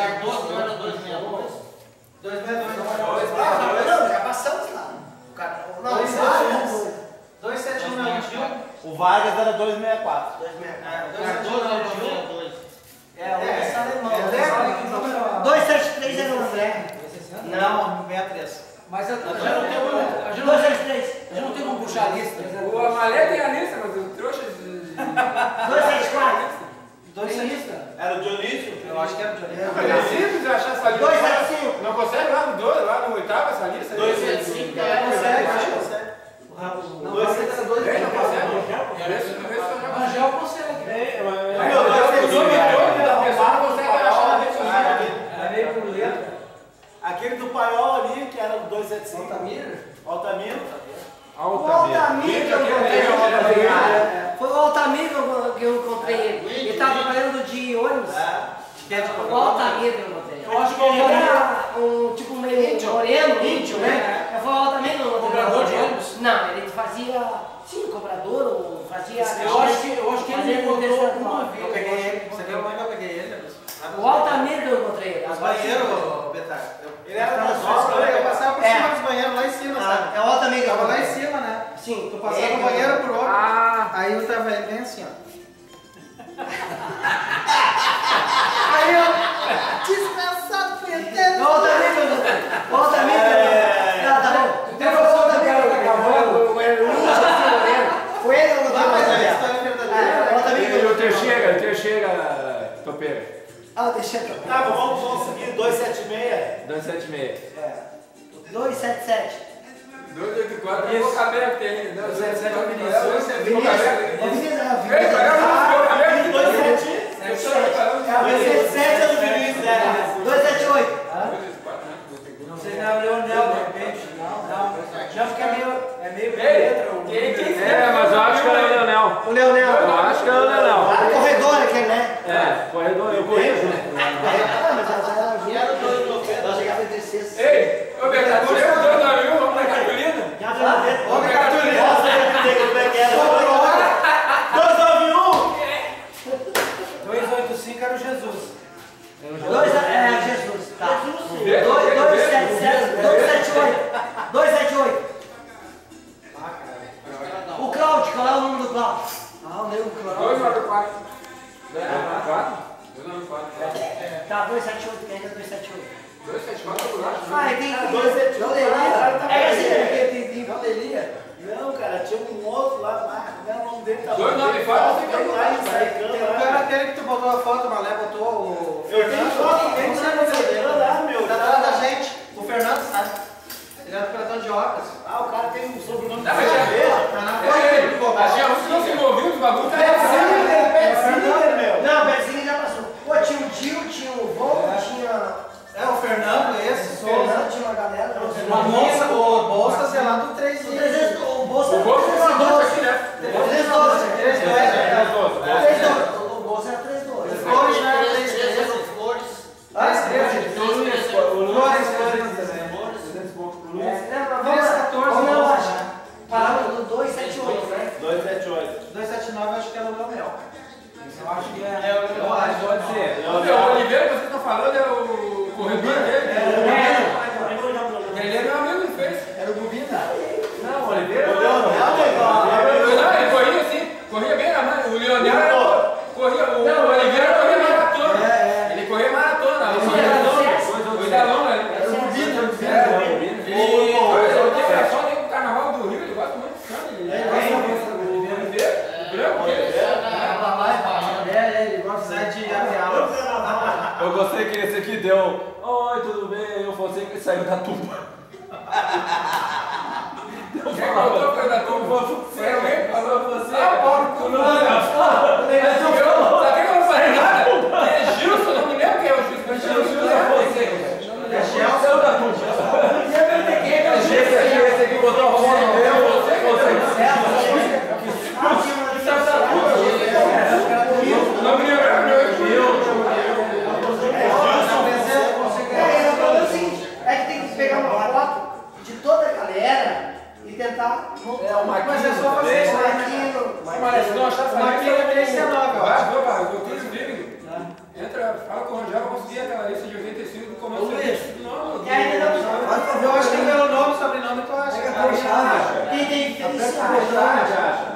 Cardoso não era 262? 262. Não, já passamos lá. Não, 271 é o Gil. O Vargas era 264. 271 é o Gil. Esse alemão. 273 era o André. Não, 63. Mas a gente não 273. tem como puxar a lista. O Amalé tem a lista, mas o trouxa de... 274. 270. Era o Dionísio? Eu acho que era o Dionísio. É simples de achar essa lista. 275. Não consegue lá no 2, lá no oitavo essa lista? 275. Consegue. Não, você era 2. Não consegue. Angel consegue. É meio por letra. Aquele do Paiol ali, que era o 275. Altamira? Altamiro. O Altamiro que eu encontrei. Foi o Altamiro que eu encontrei ele. Ele estava trabalhando de ônibus. O Altamiro que eu encontrei. Eu acho que ele era tipo meio moreno, índio, né? Foi o Altamiro que eu encontrei. Cobrador de ônibus? Não, ele fazia, sim, cobrador, ou fazia... Eu acho que ele me encontrou uma vez. Eu peguei ele. Você viu como é que eu peguei ele? O Altamiro que eu encontrei. Os banheiros, Betar. Ele era das das obras, obras, eu passava por cima dos banheiros lá em cima, sabe? É o Altamiro que eu Tava lá em encontrei. cima, né? Sim. Tu passava um banheiro por outro. Ah, Aí eu tava bem assim, ó. Aí eu, desgraçado, penteiro. O Altamiro que eu encontrei. O Altamiro que eu encontrei. Tá bom. Tem noção que o cara tá cavando? Foi ele que eu Ah, mas é a encontrei. história O verdadeira. Altamiro que eu e o encontrei. teu chega, topeira. Ah, deixa eu Tá, vamos seguir 276. 276. 277. 284 é o boca aberta que tem ainda. 277 é o Vinícius. Vinícius. Ei, pagamos o boca aberta. 277 é o Vinícius. 278. Não sei se não é o Leonel, de repente. Não. Já porque é meio por Ei, letra. mas eu acho que era o Leonel. O Leonel. Eu acho que era o Leonel. O corredor aquele, né? É, corredor, eu corri junto. E era o 290. Nós chegávamos entre sexta. Ei, ô Beto, tu lembra do 291, vamos pra Cartolina? Ô, Cartolina. 285 era o Jesus. Jesus, tá. 277, 278. 278. O Cláudio, qual é o nome do Cláudio? Ah, o nego Cláudio. 294. 294? 294. Tá, 278, que ainda é 278. 274 eu acho. Ah, tem 278. É assim, Tem Valeria? Não, cara, tinha um outro lá, o nome dele tá 294, você quer mudar isso aí? Era aquele que tu botou a foto, o Malé botou o... Eu tenho foto, tem que ser lá, meu. Tá atrás da gente. O Fernando sabe. Ele era operador de obras. Ah, o cara tem um sobrenome de Não, mas já cerveja. Tá na Ei, foto. a Geraldo não se envolveu nos bagulhos. Não, o Bezinho já passou. Pô, tinha o Gil, tinha o Von, tinha... É o Fernando, esse, O Souza. Fernando, tinha uma galera. O Bolsas é lá do 3 O 300, o Bolsa... O Bolsa é 2 aqui, né? 312. 312. O Bolsa era 312. Flores, né? 13, Flores. Ah, vamos na loja. Parava no 278, né? 278. 279 acho que era o Leonel. Eu acho que é. Eu acho, pode ser. O Oliveira que você está falando é o corredor dele? Ele é meu amigo, ele fez. Era o Bubina. Não, o Oliveira O Leonel, não, ele corria assim, corria bem na mão. O Leonel corria, o Oliveira corria maratona. Ele corria maratona. O Idalão, né? Era o Bubina. Eu tenho só no Carnaval do Rio, ele gosta muito de canto. Ele branco, ele Ele gosta Sai de avião. Eu gostei que esse aqui deu. Oi, tudo bem? Eu fosse que saiu da tumba. Quem contou foi da tumba? Você alguém falou você? Ah, Paulo, tu não sabe que eu não falei nada? É Gilson, não me lembro quem é o Gilson. Gilson é você. É Gilson da tumba. Esse aqui botou a foto no meu. Você. Não me lembro. É que tem que pegar uma foto de toda a galera e tentar montar. Mas é só fazer isso. Mas se não achar O Marquinhos é 3 semanas. fala com o Rogério, eu consegui aquela lista de 85 do comando do nome. E ainda não Eu acho que pelo nome, sobrenome, tu acha. Quem tem Aperta o botão,